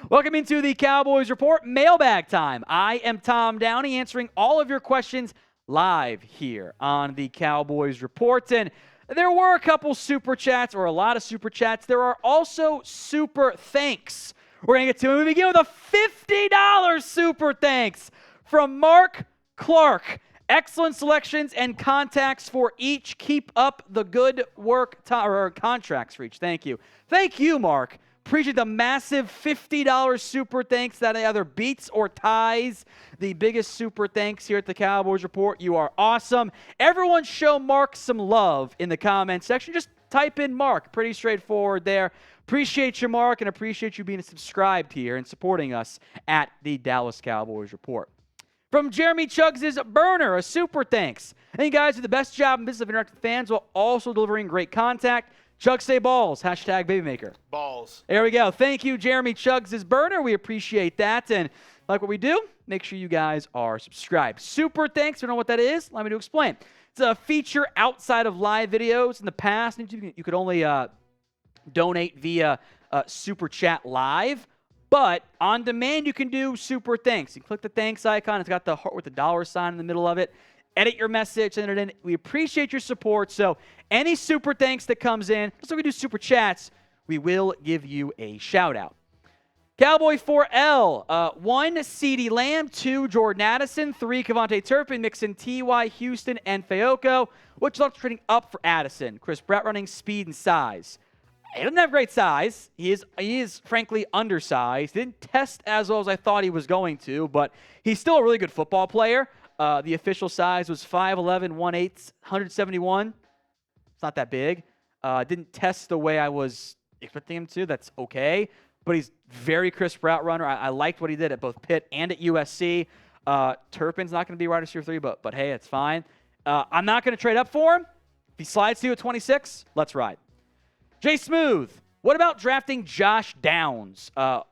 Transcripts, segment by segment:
Welcome into the Cowboys Report mailbag time. I am Tom Downey answering all of your questions live here on the Cowboys Report. And there were a couple super chats, or a lot of super chats. There are also super thanks. We're going to get to it. We begin with a $50 super thanks from Mark Clark. Excellent selections and contacts for each. Keep up the good work. Or contracts for each. Thank you. Thank you, Mark. Appreciate the massive $50 super thanks that either beats or ties the biggest super thanks here at the Cowboys Report. You are awesome. Everyone show Mark some love in the comment section. Just type in Mark. Pretty straightforward there. Appreciate you, Mark, and appreciate you being subscribed here and supporting us at the Dallas Cowboys Report. From Jeremy Chuggs' Burner, a super thanks. And you guys do the best job in business of interacting with fans while also delivering great contact. Chuggs say balls. Hashtag Babymaker. Balls. There we go. Thank you, Jeremy Chuggs' Burner. We appreciate that. And like what we do, make sure you guys are subscribed. Super thanks. If you don't know what that is, allow me to explain. It's a feature outside of live videos. In the past, you could only donate via Super Chat Live. But on demand, you can do super thanks. You click the thanks icon. It's got the heart with the dollar sign in the middle of it. Edit your message, send it in. We appreciate your support. So any super thanks that comes in, just like we do super chats, we will give you a shout out. Cowboy 4L, 1 CeeDee Lamb, 2 Jordan Addison, 3 Kevontae Turpin, mixing T.Y. Houston and Fayoko. What's your thoughts trading up for Addison? Chris Brett running speed and size. He doesn't have great size. He is frankly undersized. Didn't test as well as I thought he was going to, but he's still a really good football player. The official size was 5'11", 1/8, 171. It's not that big. Didn't test the way I was expecting him to. That's okay. But he's very crisp route runner. I liked what he did at both Pitt and at USC. Turpin's not going to be wide receiver 3, but hey, it's fine. I'm not going to trade up for him. If he slides to you at 26, let's ride. Jay Smooth, what about drafting Josh Downs,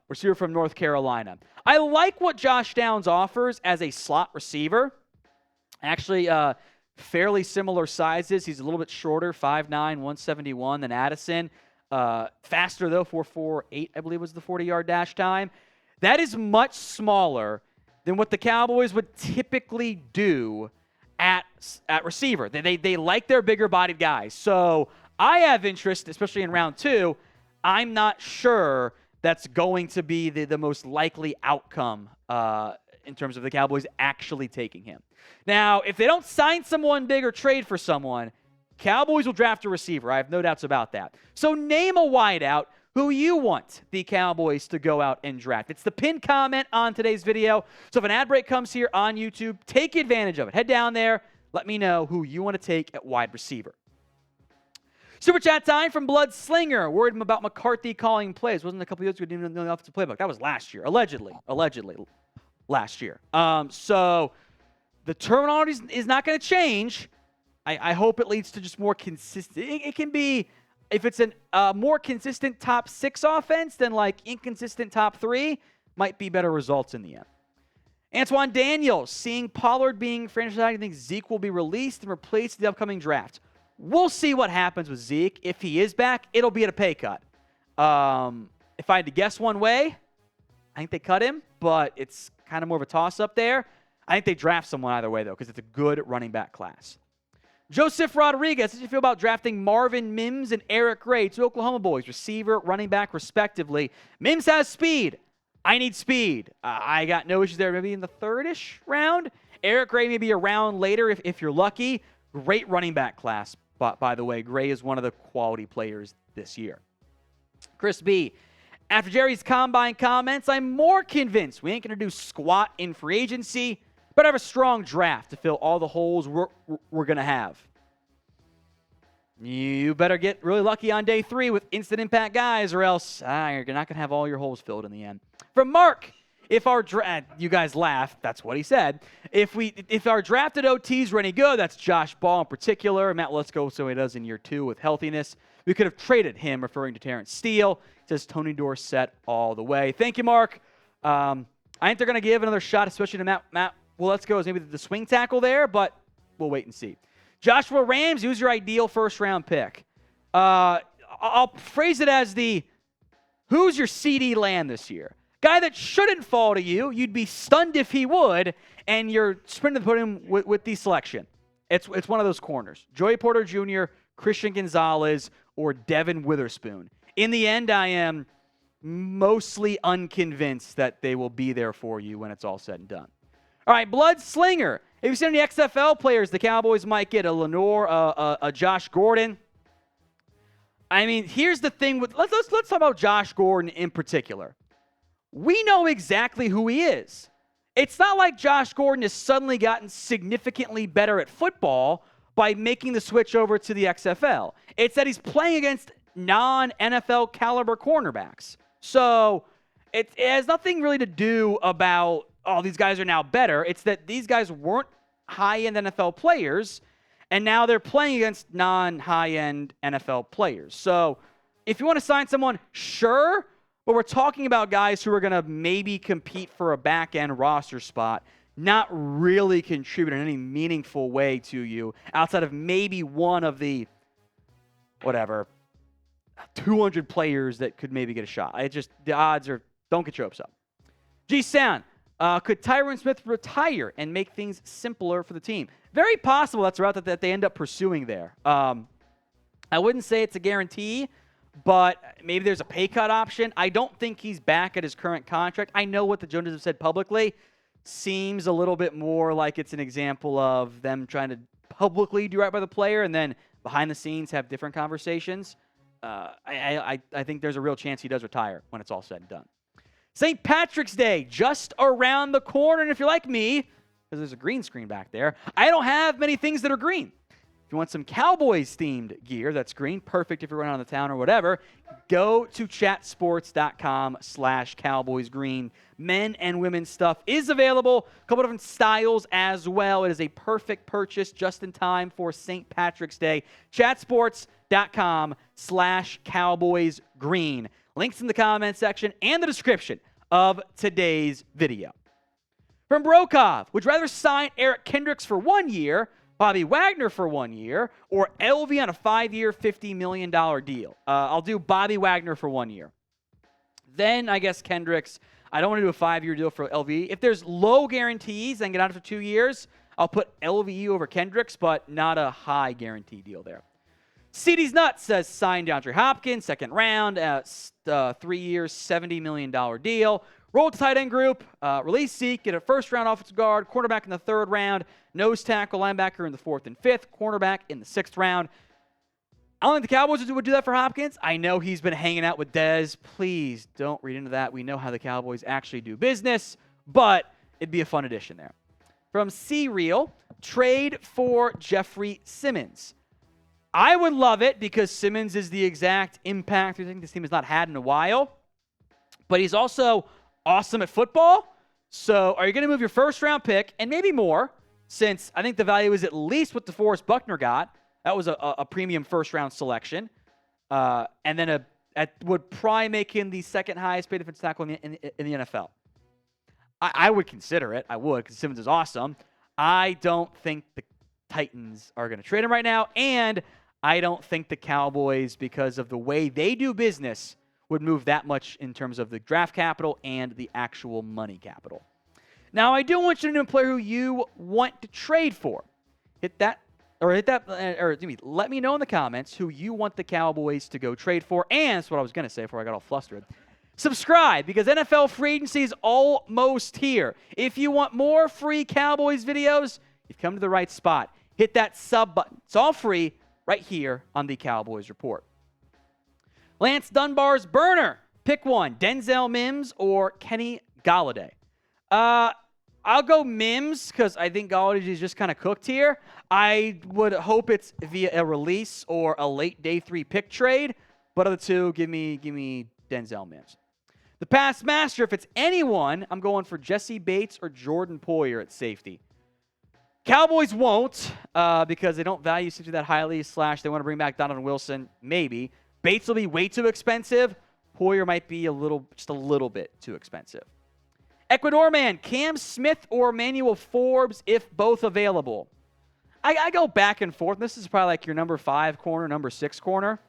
receiver from North Carolina? I like what Josh Downs offers as a slot receiver. Actually, fairly similar sizes. He's a little bit shorter, 5'9", 171 than Addison. Faster, though, 4.48, I believe was the 40-yard dash time. That is much smaller than what the Cowboys would typically do at receiver. They like their bigger-bodied guys. So I have interest, especially in round 2. I'm not sure that's going to be the most likely outcome in terms of the Cowboys actually taking him. Now, if they don't sign someone big or trade for someone, Cowboys will draft a receiver. I have no doubts about that. So name a wideout who you want the Cowboys to go out and draft. It's the pinned comment on today's video. So if an ad break comes here on YouTube, take advantage of it. Head down there. Let me know who you want to take at wide receiver. Super chat time from Blood Slinger. Worried about McCarthy calling plays. Wasn't a couple years ago, didn't even know the offensive playbook. That was last year. Allegedly last year. So the terminology is not going to change. I hope it leads to just more consistent. It can be, if it's a more consistent top 6 offense than like inconsistent top 3, might be better results in the end. Antoine Daniels, seeing Pollard being franchised, I think Zeke will be released and replaced in the upcoming draft. We'll see what happens with Zeke. If he is back, it'll be at a pay cut. If I had to guess one way, I think they cut him, but it's kind of more of a toss-up there. I think they draft someone either way, though, because it's a good running back class. Joseph Rodriguez, how do you feel about drafting Marvin, Mims, and Eric Gray, 2 Oklahoma boys, receiver, running back, respectively? Mims has speed. I need speed. I got no issues there. Maybe in the 3rd-ish round. Eric Gray maybe a round later if you're lucky. Great running back class. But by the way, Gray is one of the quality players this year. Chris B. After Jerry's combine comments, I'm more convinced we ain't going to do squat in free agency, but have a strong draft to fill all the holes we're going to have. You better get really lucky on day 3 with instant impact guys, or else you're not going to have all your holes filled in the end. From Mark, if our you guys laugh, that's what he said. If our drafted OTs were any good, that's Josh Ball in particular. Matt Lutzko, so he does in year 2 with healthiness. We could have traded him, referring to Terrence Steele. It says Tony Dorsett all the way. Thank you, Mark. I think they're going to give another shot, especially to Matt Lutzko, as maybe the swing tackle there, but we'll wait and see. Joshua Rams, who's your ideal first-round pick? I'll phrase it as who's your CeeDee Lamb this year? Guy that shouldn't fall to you. You'd be stunned if he would, and you're sprinting to put him with the selection. It's one of those corners. Joey Porter Jr., Christian Gonzalez, or Devin Witherspoon. In the end, I am mostly unconvinced that they will be there for you when it's all said and done. All right, Blood Slinger. Have you seen any XFL players the Cowboys might get? A Lenore, a Josh Gordon? I mean, here's the thing. Let's talk about Josh Gordon in particular. We know exactly who he is. It's not like Josh Gordon has suddenly gotten significantly better at football by making the switch over to the XFL. It's that he's playing against non-NFL caliber cornerbacks. So it has nothing really to do about, oh, these guys are now better. It's that these guys weren't high-end NFL players, and now they're playing against non-high-end NFL players. So if you want to sign someone, sure, but we're talking about guys who are going to maybe compete for a back-end roster spot, not really contribute in any meaningful way to you outside of maybe one of the, 200 players that could maybe get a shot. The odds are, don't get your hopes up. G-Sound, could Tyron Smith retire and make things simpler for the team? Very possible that's a route that they end up pursuing there. I wouldn't say it's a guarantee, but maybe there's a pay cut option. I don't think he's back at his current contract. I know what the Joneses have said publicly. Seems a little bit more like it's an example of them trying to publicly do right by the player and then behind the scenes have different conversations. I think there's a real chance he does retire when it's all said and done. St. Patrick's Day, just around the corner. And if you're like me, because there's a green screen back there, I don't have many things that are green. If you want some Cowboys-themed gear that's green, perfect if you're running on the town or whatever, go to chatsports.com/CowboysGreen. Men and women's stuff is available. A couple different styles as well. It is a perfect purchase just in time for St. Patrick's Day. Chatsports.com/CowboysGreen. Links in the comment section and the description of today's video. From Brokov, would you rather sign Eric Kendricks for 1 year, Bobby Wagner for 1 year, or LV on a 5-year, $50 million deal? I'll do Bobby Wagner for 1 year. Then I guess Kendricks. I don't want to do a 5-year deal for LV. If there's low guarantees and get out for 2 years, I'll put LV over Kendricks, but not a high guarantee deal there. CD's Nuts says sign DeAndre Hopkins, second round, 3 years, $70 million deal. Roll to tight end group, release Zeke, get a first-round offensive guard, quarterback in the 3rd round, nose tackle, linebacker in the 4th and 5th, cornerback in the 6th round. I don't think the Cowboys would do that for Hopkins. I know he's been hanging out with Dez. Please don't read into that. We know how the Cowboys actually do business, but it'd be a fun addition there. From C-Real, trade for Jeffery Simmons. I would love it because Simmons is the exact impact I think this team has not had in a while, but he's also awesome at football. So are you going to move your first-round pick, and maybe more, since I think the value is at least what DeForest Buckner got. That was a premium first-round selection. And then would probably make him the second highest paid defensive tackle in the NFL. I would consider it. I would, because Simmons is awesome. I don't think the Titans are going to trade him right now, and I don't think the Cowboys, because of the way they do business, would move that much in terms of the draft capital and the actual money capital. Now, I do want you to know a player who you want to trade for. Let me know in the comments who you want the Cowboys to go trade for, and that's what I was going to say before I got all flustered. Subscribe, because NFL free agency is almost here. If you want more free Cowboys videos, you've come to the right spot. Hit that sub button. It's all free right here on the Cowboys Report. Lance Dunbar's burner. Pick one, Denzel Mims or Kenny Golladay. I'll go Mims because I think Golladay is just kind of cooked here. I would hope it's via a release or a late day 3 pick trade, but of the two, give me Denzel Mims. The pass master, if it's anyone, I'm going for Jesse Bates or Jordan Poyer at safety. Cowboys won't because they don't value safety that highly, / they want to bring back Donovan Wilson, maybe. Bates will be way too expensive. Poyer might be just a little bit too expensive. Ecuador man, Cam Smith or Emmanuel Forbes, if both available. I go back and forth. This is probably like your number 5 corner, number 6 corner.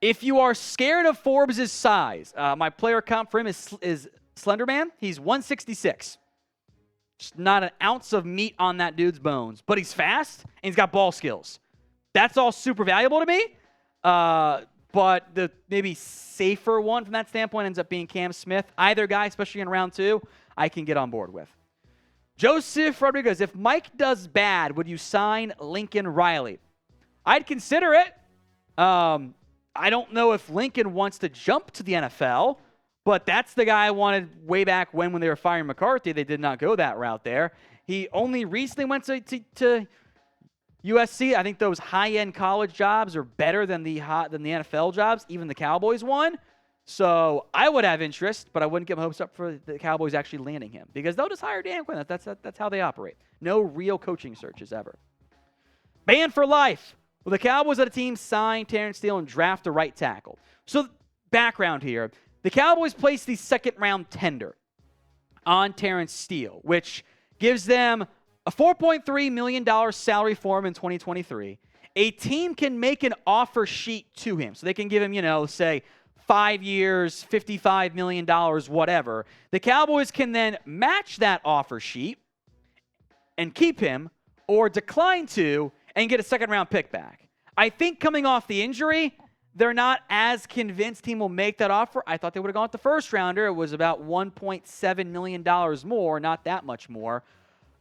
If you are scared of Forbes' size, my player comp for him is Slenderman. He's 166. Just not an ounce of meat on that dude's bones. But he's fast, and he's got ball skills. That's all super valuable to me. But the maybe safer one from that standpoint ends up being Cam Smith. Either guy, especially in round 2, I can get on board with. Joseph Rodriguez, if Mike does bad, would you sign Lincoln Riley? I'd consider it. I don't know if Lincoln wants to jump to the NFL, but that's the guy I wanted way back when they were firing McCarthy. They did not go that route there. He only recently went to USC. I think those high-end college jobs are better than the NFL jobs, even the Cowboys one. So I would have interest, but I wouldn't get my hopes up for the Cowboys actually landing him because they'll just hire Dan Quinn. That's how they operate. No real coaching searches ever. Banned for life. Well, the Cowboys had a team sign Terrence Steele and draft a right tackle. So background here. The Cowboys placed the second-round tender on Terrence Steele, which gives them a $4.3 million salary for him in 2023. A team can make an offer sheet to him. So they can give him, say, 5 years, $55 million, whatever. The Cowboys can then match that offer sheet and keep him or decline to and get a second-round pick back. I think coming off the injury, they're not as convinced he will make that offer. I thought they would have gone with the first-rounder. It was about $1.7 million more, not that much more.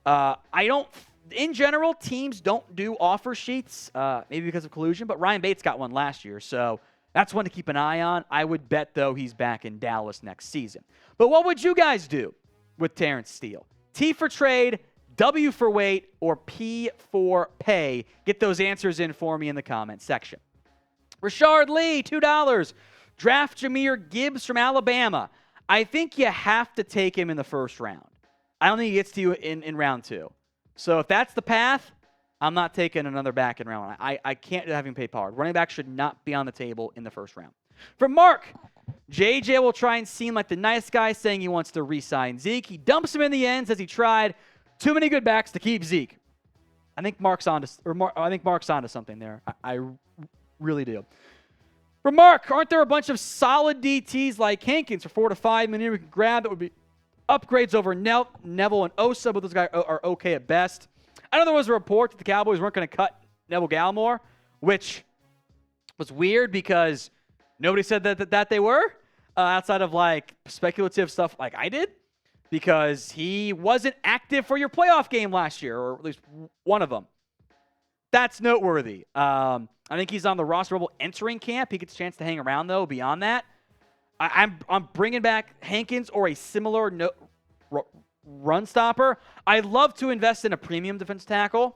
In general, teams don't do offer sheets, maybe because of collusion, but Ryan Bates got one last year, so that's one to keep an eye on. I would bet, though, he's back in Dallas next season. But what would you guys do with Terrence Steele? T for trade, W for wait, or P for pay? Get those answers in for me in the comments section. Rashard Lee, $2. Draft Jahmyr Gibbs from Alabama. I think you have to take him in the first round. I don't think he gets to you in round 2. So if that's the path, I'm not taking another back in round 1. I can't have him pay hard. Running back should not be on the table in the first round. From Mark, JJ will try and seem like the nice guy saying he wants to re-sign Zeke. He dumps him in the end, says he tried. Too many good backs to keep Zeke. I think Mark's onto something there. I really do. For Mark, aren't there a bunch of solid DTs like Hankins for $4 to $5 million we can grab that would be upgrades over Neville and Osa, but those guys are okay at best? I know there was a report that the Cowboys weren't going to cut Neville Gallimore, which was weird because nobody said that they were, outside of like speculative stuff like I did, because he wasn't active for your playoff game last year, or at least one of them. That's noteworthy. I think he's on the roster level entering camp. He gets a chance to hang around, though, beyond that. I'm bringing back Hankins or a similar run stopper. I'd love to invest in a premium defense tackle.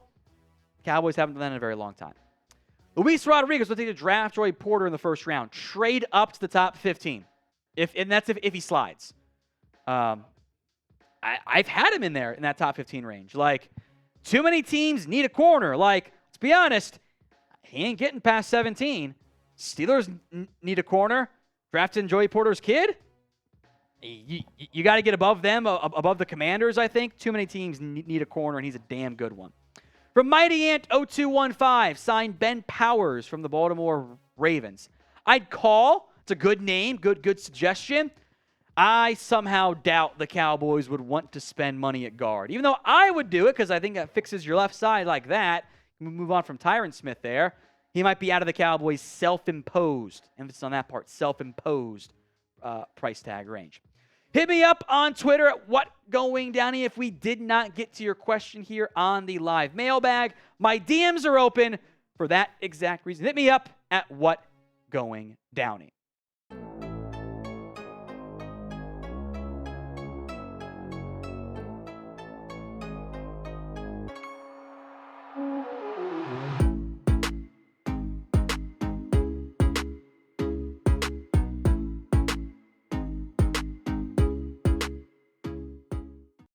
Cowboys haven't done that in a very long time. Luis Rodriguez will take the draft Joey Porter in the first round. Trade up to the top 15. And that's if he slides. I've had him in there in that top 15 range. Like, too many teams need a corner. Like, let's be honest, he ain't getting past 17. Steelers need a corner. Drafting Joey Porter's kid? You got to get above them, above the Commanders, I think. Too many teams need a corner, and he's a damn good one. From Mighty Ant 0215, signed Ben Powers from the Baltimore Ravens. I'd call. It's a good name, good suggestion. I somehow doubt the Cowboys would want to spend money at guard. Even though I would do it because I think that fixes your left side like that. We move on from Tyron Smith there. He might be out of the Cowboys' self-imposed, emphasis on that part, self-imposed price tag range. Hit me up on Twitter at WhatGoingDowney if we did not get to your question here on the live mailbag. My DMs are open for that exact reason. Hit me up at WhatGoingDowney.